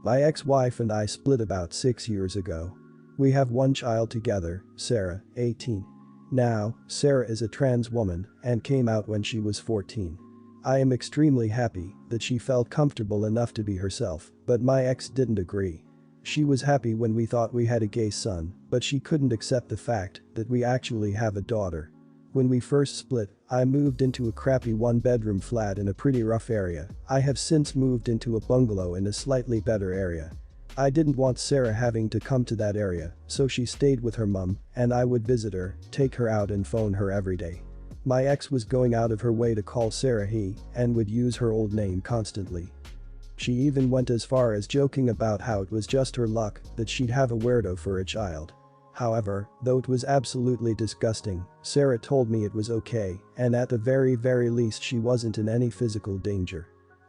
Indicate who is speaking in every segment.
Speaker 1: My ex-wife and I split about 6 years ago. We have one child together, Sarah, 18. Now, Sarah is a trans woman and came out when she was 14. I am extremely happy that she felt comfortable enough to be herself, but my ex didn't agree. She was happy when we thought we had a gay son, but she couldn't accept the fact that we actually have a daughter. When we first split, I moved into a crappy one-bedroom flat in a pretty rough area. I have since moved into a bungalow in a slightly better area. I didn't want Sarah having to come to that area, so she stayed with her mum, and I would visit her, take her out and phone her every day. My ex was going out of her way to call Sarah he, and would use her old name constantly. She even went as far as joking about how it was just her luck that she'd have a weirdo for a child. However, though it was absolutely disgusting, Sarah told me it was okay, and at the very least she wasn't in any physical danger.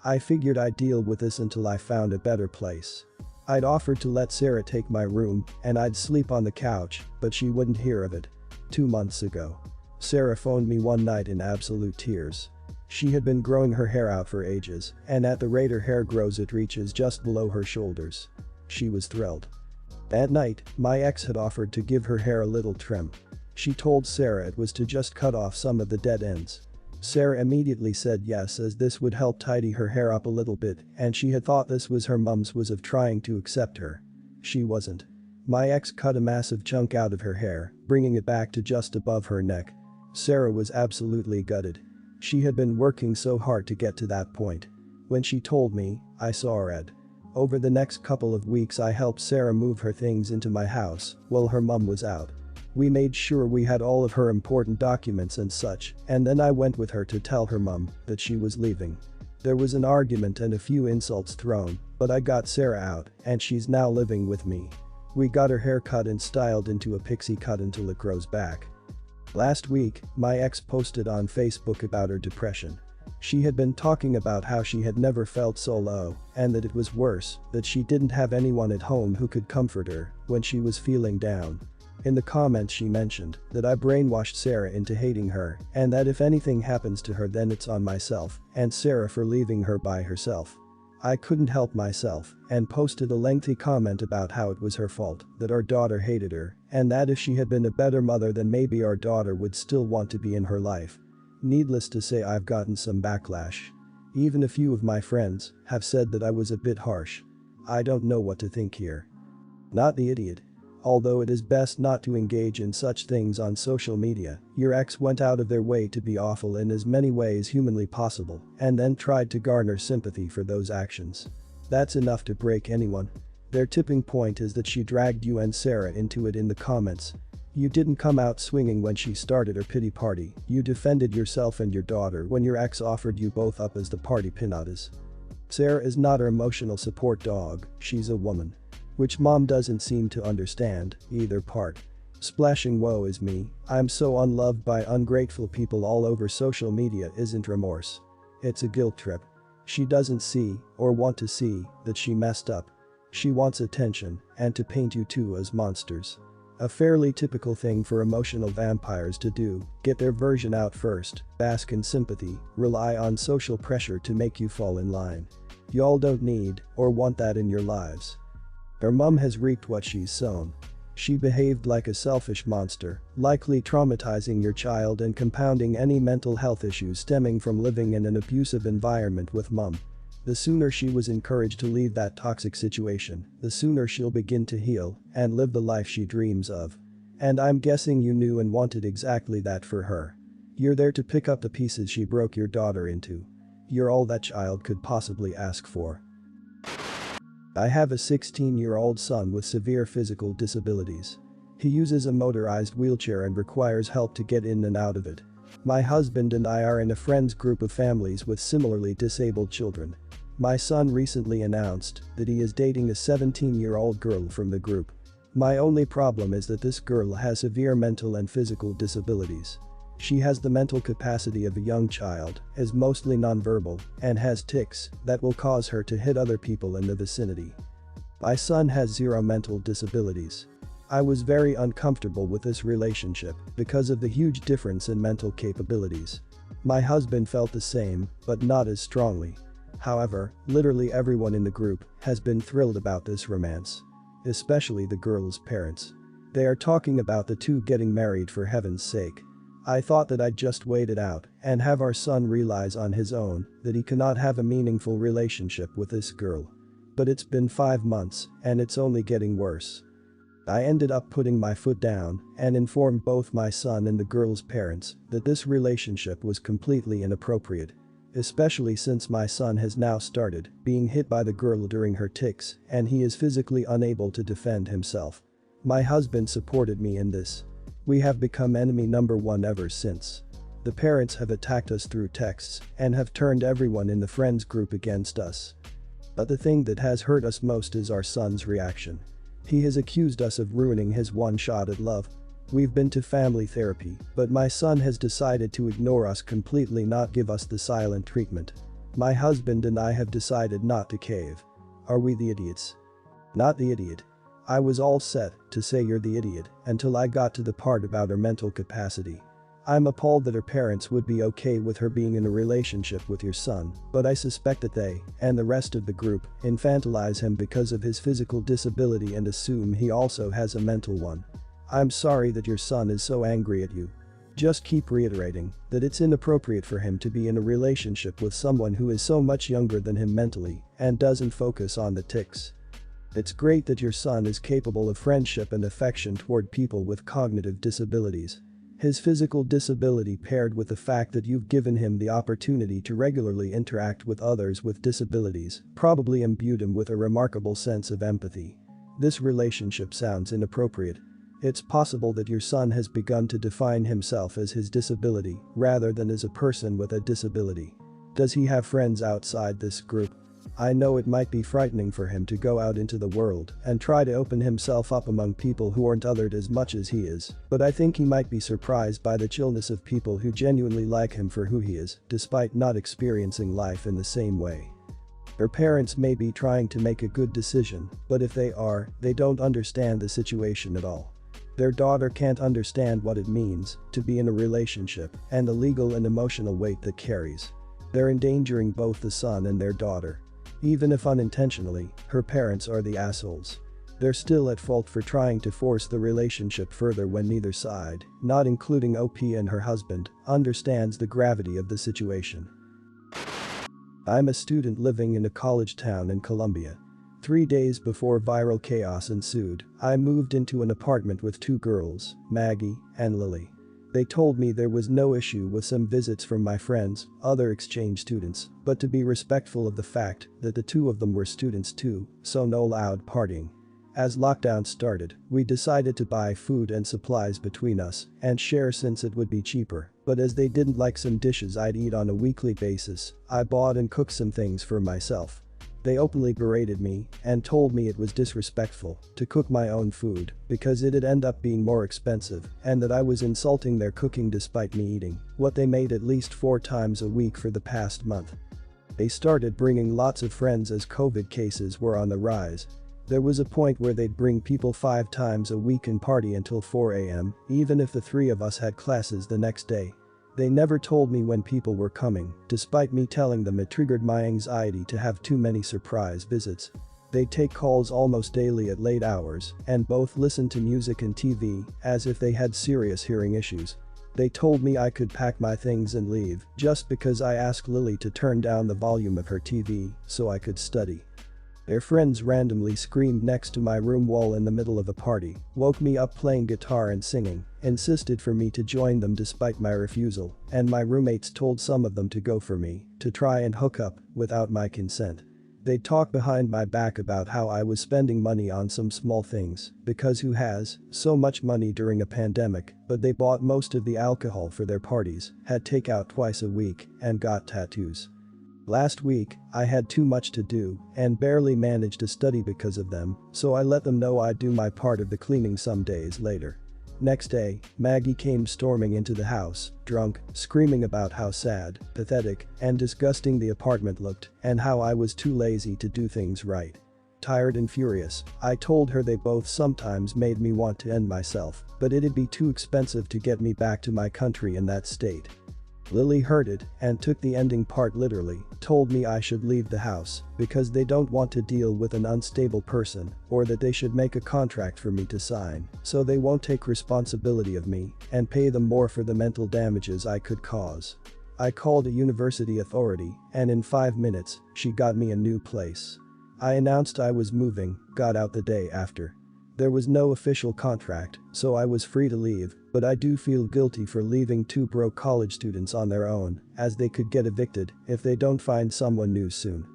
Speaker 1: I figured I'd deal with this until I found a better place. I'd offered to let Sarah take my room, and I'd sleep on the couch, but she wouldn't hear of it. 2 months ago, Sarah phoned me one night in absolute tears. She had been growing her hair out for ages, and at the rate her hair grows it reaches just below her shoulders. She was thrilled. That night, my ex had offered to give her hair a little trim. She told Sarah it was to just cut off some of the dead ends. Sarah immediately said yes, as this would help tidy her hair up a little bit, and she had thought this was her mum's way of trying to accept her. She wasn't. My ex cut a massive chunk out of her hair, bringing it back to just above her neck. Sarah was absolutely gutted. She had been working so hard to get to that point. When she told me, I saw red. Over the next couple of weeks I helped Sarah move her things into my house while her mum was out. We made sure we had all of her important documents and such, and then I went with her to tell her mum that she was leaving. There was an argument and a few insults thrown, but I got Sarah out and she's now living with me. We got her hair cut and styled into a pixie cut until it grows back. Last week, my ex posted on Facebook about her depression. She had been talking about how she had never felt so low, and that it was worse, that she didn't have anyone at home who could comfort her when she was feeling down. In the comments she mentioned that I brainwashed Sarah into hating her, and that if anything happens to her then it's on myself and Sarah for leaving her by herself. I couldn't help myself and posted a lengthy comment about how it was her fault that our daughter hated her, and that if she had been a better mother then maybe our daughter would still want to be in her life. Needless to say, I've gotten some backlash. Even a few of my friends have said that I was a bit harsh. I don't know what to think here. Not the idiot. Although it is best not to engage in such things on social media, your ex went out of their way to be awful in as many ways humanly possible and then tried to garner sympathy for those actions. That's enough to break anyone. Their tipping point is that she dragged you and Sarah into it in the comments. You didn't come out swinging when she started her pity party, you defended yourself and your daughter when your ex offered you both up as the party pinatas. Sarah is not her emotional support dog, she's a woman. Which mom doesn't seem to understand either part. Splashing woe is me, I'm so unloved by ungrateful people all over social media isn't remorse. It's a guilt trip. She doesn't see or want to see that she messed up. She wants attention and to paint you two as monsters. A fairly typical thing for emotional vampires to do, get their version out first, bask in sympathy, rely on social pressure to make you fall in line. Y'all don't need or want that in your lives. Her mum has reaped what she's sown. She behaved like a selfish monster, likely traumatizing your child and compounding any mental health issues stemming from living in an abusive environment with mum. The sooner she was encouraged to leave that toxic situation, the sooner she'll begin to heal and live the life she dreams of. And I'm guessing you knew and wanted exactly that for her. You're there to pick up the pieces she broke your daughter into. You're all that child could possibly ask for. I have a 16-year-old son with severe physical disabilities. He uses a motorized wheelchair and requires help to get in and out of it. My husband and I are in a friend's group of families with similarly disabled children. My son recently announced that he is dating a 17-year-old girl from the group. My only problem is that this girl has severe mental and physical disabilities. She has the mental capacity of a young child, is mostly nonverbal, and has tics that will cause her to hit other people in the vicinity. My son has 0 mental disabilities. I was very uncomfortable with this relationship because of the huge difference in mental capabilities. My husband felt the same, but not as strongly. However, literally everyone in the group has been thrilled about this romance. Especially the girl's parents. They are talking about the two getting married for heaven's sake. I thought that I'd just wait it out and have our son realize on his own that he cannot have a meaningful relationship with this girl. But it's been 5 months and it's only getting worse. I ended up putting my foot down and informed both my son and the girl's parents that this relationship was completely inappropriate. Especially since my son has now started being hit by the girl during her tics and he is physically unable to defend himself. My husband supported me in this. We have become enemy number one ever since. The parents have attacked us through texts and have turned everyone in the friends group against us. But the thing that has hurt us most is our son's reaction. He has accused us of ruining his one shot at love. We've been to family therapy, but my son has decided to ignore us completely, not give us the silent treatment. My husband and I have decided not to cave. Are we the idiots? Not the idiot. I was all set to say you're the idiot until I got to the part about her mental capacity. I'm appalled that her parents would be okay with her being in a relationship with your son, but I suspect that they, and the rest of the group, infantilize him because of his physical disability and assume he also has a mental one. I'm sorry that your son is so angry at you. Just keep reiterating that it's inappropriate for him to be in a relationship with someone who is so much younger than him mentally and doesn't focus on the tics. It's great that your son is capable of friendship and affection toward people with cognitive disabilities. His physical disability paired with the fact that you've given him the opportunity to regularly interact with others with disabilities probably imbued him with a remarkable sense of empathy. This relationship sounds inappropriate. It's possible that your son has begun to define himself as his disability rather than as a person with a disability. Does he have friends outside this group? I know it might be frightening for him to go out into the world and try to open himself up among people who aren't othered as much as he is, but I think he might be surprised by the chillness of people who genuinely like him for who he is, despite not experiencing life in the same way. Her parents may be trying to make a good decision, but if they are, they don't understand the situation at all. Their daughter can't understand what it means to be in a relationship and the legal and emotional weight that carries. They're endangering both the son and their daughter. Even if unintentionally, her parents are the assholes. They're still at fault for trying to force the relationship further when neither side, not including OP and her husband, understands the gravity of the situation. I'm a student living in a college town in Colombia. 3 days before viral chaos ensued, I moved into an apartment with 2 girls, Maggie and Lily. They told me there was no issue with some visits from my friends, other exchange students, but to be respectful of the fact that the 2 of them were students too, so no loud partying. As lockdown started, we decided to buy food and supplies between us and share since it would be cheaper, but as they didn't like some dishes I'd eat on a weekly basis, I bought and cooked some things for myself. They openly berated me and told me it was disrespectful to cook my own food because it'd end up being more expensive and that I was insulting their cooking despite me eating what they made at least 4 times a week for the past month. They started bringing lots of friends as COVID cases were on the rise. There was a point where they'd bring people 5 times a week and party until 4 a.m. even if the 3 of us had classes the next day. They never told me when people were coming, despite me telling them it triggered my anxiety to have too many surprise visits. They'd take calls almost daily at late hours and both listen to music and TV as if they had serious hearing issues. They told me I could pack my things and leave just because I asked Lily to turn down the volume of her TV so I could study. Their friends randomly screamed next to my room wall in the middle of a party, woke me up playing guitar and singing, insisted for me to join them despite my refusal, and my roommates told some of them to go for me to try and hook up without my consent. They'd talk behind my back about how I was spending money on some small things because who has so much money during a pandemic, but they bought most of the alcohol for their parties, had takeout twice a week, and got tattoos. Last week, I had too much to do and barely managed to study because of them, so I let them know I'd do my part of the cleaning some days later. Next day, Maggie came storming into the house, drunk, screaming about how sad, pathetic, and disgusting the apartment looked and how I was too lazy to do things right. Tired and furious, I told her they both sometimes made me want to end myself, but it'd be too expensive to get me back to my country in that state. Lily heard it and took the ending part literally, told me I should leave the house because they don't want to deal with an unstable person or that they should make a contract for me to sign so they won't take responsibility of me and pay them more for the mental damages I could cause. I called a university authority and in 5 minutes, she got me a new place. I announced I was moving, got out the day after. There was no official contract, so I was free to leave, but I do feel guilty for leaving 2 broke college students on their own, as they could get evicted if they don't find someone new soon.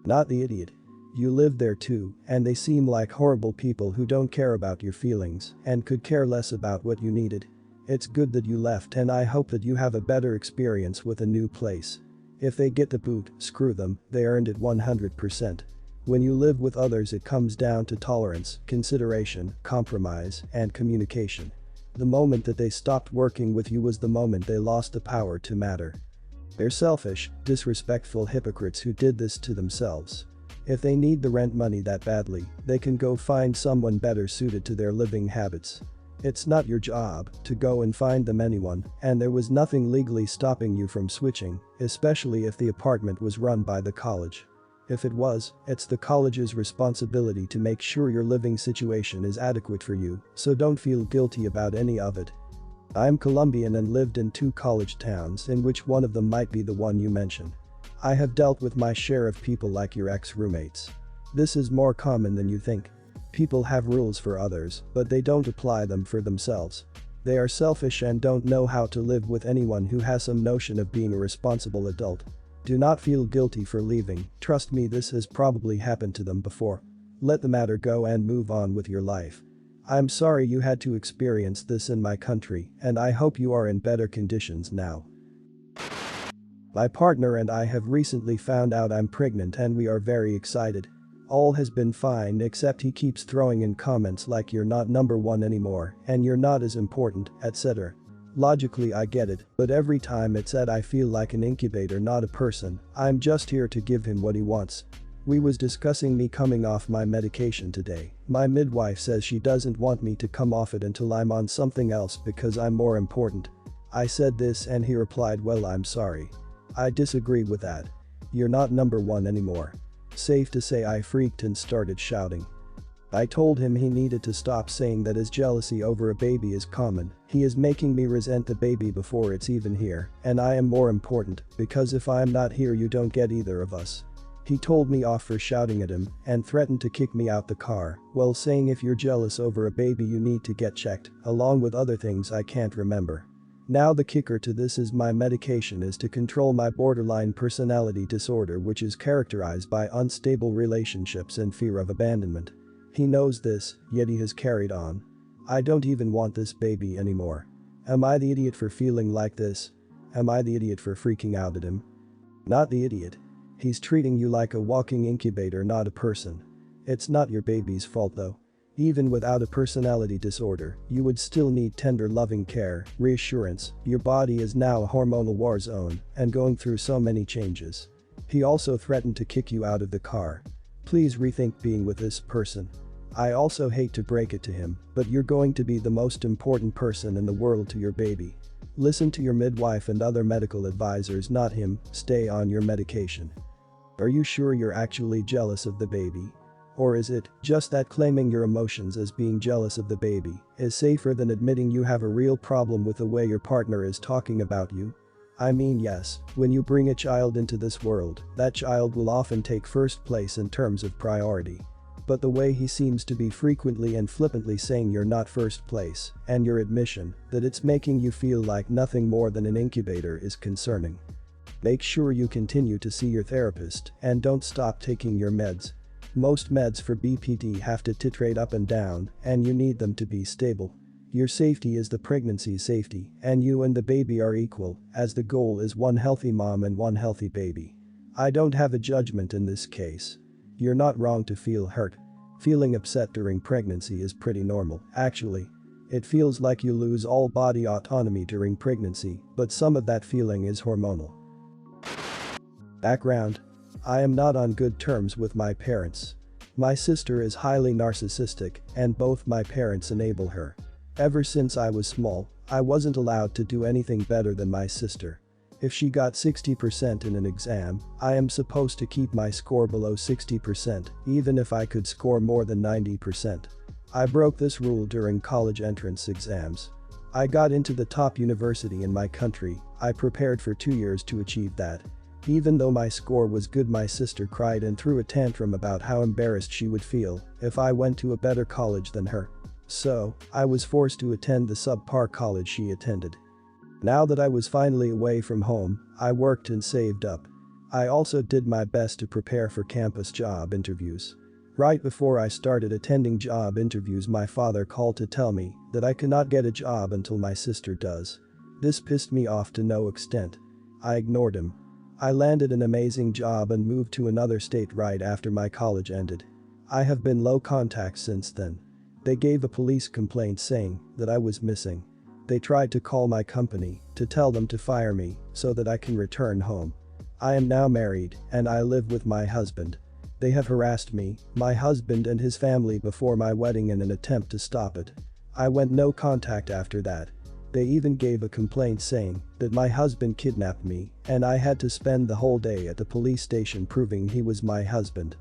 Speaker 1: Not the idiot. You lived there too, and they seem like horrible people who don't care about your feelings and could care less about what you needed. It's good that you left and I hope that you have a better experience with a new place. If they get the boot, screw them, they earned it 100%. When you live with others it comes down to tolerance, consideration, compromise, and communication. The moment that they stopped working with you was the moment they lost the power to matter. They're selfish, disrespectful hypocrites who did this to themselves. If they need the rent money that badly, they can go find someone better suited to their living habits. It's not your job to go and find them anyone, and there was nothing legally stopping you from switching, especially if the apartment was run by the college. If it was, it's the college's responsibility to make sure your living situation is adequate for you, so don't feel guilty about any of it. I'm Colombian and lived in 2 college towns in which one of them might be the one you mentioned. I have dealt with my share of people like your ex-roommates. This is more common than you think. People have rules for others, but they don't apply them for themselves. They are selfish and don't know how to live with anyone who has some notion of being a responsible adult. Do not feel guilty for leaving, trust me, this has probably happened to them before. Let the matter go and move on with your life. I'm sorry you had to experience this in my country, and I hope you are in better conditions now. My partner and I have recently found out I'm pregnant and we are very excited. All has been fine except he keeps throwing in comments like you're not number 1 anymore and you're not as important, etc. Logically I get it, but every time it's said I feel like an incubator, not a person. I'm just here to give him what he wants. We was discussing me coming off my medication today. My midwife says she doesn't want me to come off it until I'm on something else because I'm more important. I said this and he replied, well, I'm sorry. I disagree with that. You're not number 1 anymore. Safe to say I freaked and started shouting. I told him he needed to stop saying that his jealousy over a baby is common. He is making me resent the baby before it's even here, and I am more important because if I am not here you don't get either of us. He told me off for shouting at him and threatened to kick me out the car while saying if you're jealous over a baby you need to get checked, along with other things I can't remember. Now the kicker to this is my medication is to control my borderline personality disorder, which is characterized by unstable relationships and fear of abandonment. He knows this, yet he has carried on. I don't even want this baby anymore. Am I the idiot for feeling like this? Am I the idiot for freaking out at him? Not the idiot. He's treating you like a walking incubator, not a person. It's not your baby's fault though. Even without a personality disorder, you would still need tender loving care, reassurance. Your body is now a hormonal war zone and going through so many changes. He also threatened to kick you out of the car. Please rethink being with this person. I also hate to break it to him, but you're going to be the most important person in the world to your baby. Listen to your midwife and other medical advisors, not him. Stay on your medication. Are you sure you're actually jealous of the baby? Or is it just that claiming your emotions as being jealous of the baby is safer than admitting you have a real problem with the way your partner is talking about you? I mean, yes, when you bring a child into this world, that child will often take first place in terms of priority. But the way he seems to be frequently and flippantly saying you're not first place, and your admission that it's making you feel like nothing more than an incubator is concerning. Make sure you continue to see your therapist and don't stop taking your meds. Most meds for BPD have to titrate up and down, and you need them to be stable. Your safety is the pregnancy's safety, and you and the baby are equal, as the goal is one healthy mom and one healthy baby. I don't have a judgment in this case. You're not wrong to feel hurt. Feeling upset during pregnancy is pretty normal, actually. It feels like you lose all body autonomy during pregnancy, but some of that feeling is hormonal. Background: I am not on good terms with my parents. My sister is highly narcissistic, and both my parents enable her. Ever since I was small, I wasn't allowed to do anything better than my sister. If she got 60% in an exam, I am supposed to keep my score below 60% even if I could score more than 90%. I broke this rule during college entrance exams. I got into the top university in my country. I prepared for 2 years to achieve that. Even though my score was good, my sister cried and threw a tantrum about how embarrassed she would feel if I went to a better college than her. So, I was forced to attend the subpar college she attended. Now that I was finally away from home, I worked and saved up. I also did my best to prepare for campus job interviews. Right before I started attending job interviews, my father called to tell me that I cannot get a job until my sister does. This pissed me off to no extent. I ignored him. I landed an amazing job and moved to another state right after my college ended. I have been low contact since then. They gave a police complaint saying that I was missing. They tried to call my company to tell them to fire me so that I can return home. I am now married and I live with my husband. They have harassed me, my husband and his family before my wedding in an attempt to stop it. I went no contact after that. They even gave a complaint saying that my husband kidnapped me and I had to spend the whole day at the police station proving he was my husband.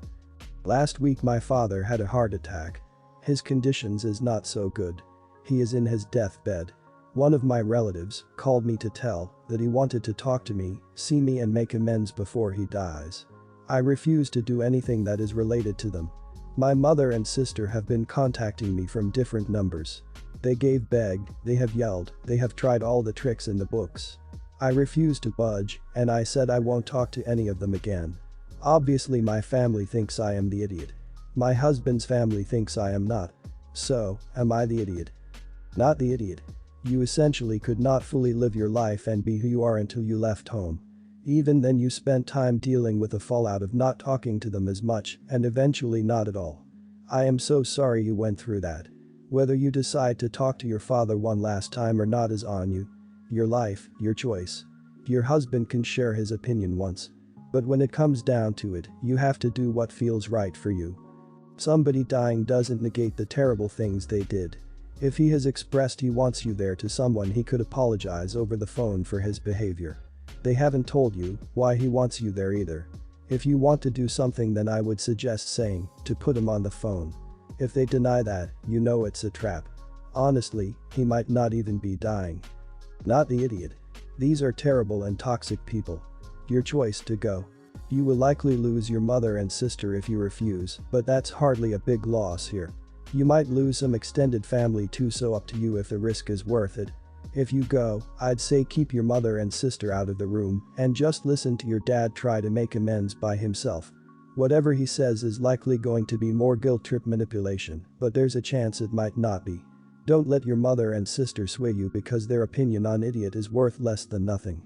Speaker 1: Last week my father had a heart attack. His conditions is not so good. He is in his deathbed. One of my relatives called me to tell that he wanted to talk to me, see me and make amends before he dies. I refuse to do anything that is related to them. My mother and sister have been contacting me from different numbers. They begged, they have yelled, they have tried all the tricks in the books. I refuse to budge and I said I won't talk to any of them again. Obviously my family thinks I am the idiot. My husband's family thinks I am not. So, am I the idiot? Not the idiot. You essentially could not fully live your life and be who you are until you left home. Even then you spent time dealing with the fallout of not talking to them as much and eventually not at all. I am so sorry you went through that. Whether you decide to talk to your father one last time or not is on you. Your life, your choice. Your husband can share his opinion once. But when it comes down to it, you have to do what feels right for you. Somebody dying doesn't negate the terrible things they did. If he has expressed he wants you there to someone, he could apologize over the phone for his behavior. They haven't told you why he wants you there either. If you want to do something, then I would suggest saying to put him on the phone. If they deny that, you know it's a trap. Honestly, he might not even be dying. Not the idiot. These are terrible and toxic people. Your choice to go. You will likely lose your mother and sister if you refuse, but that's hardly a big loss here. You might lose some extended family too, so up to you if the risk is worth it. If you go, I'd say keep your mother and sister out of the room and just listen to your dad try to make amends by himself. Whatever he says is likely going to be more guilt trip manipulation, but there's a chance it might not be. Don't let your mother and sister sway you because their opinion on idiot is worth less than nothing.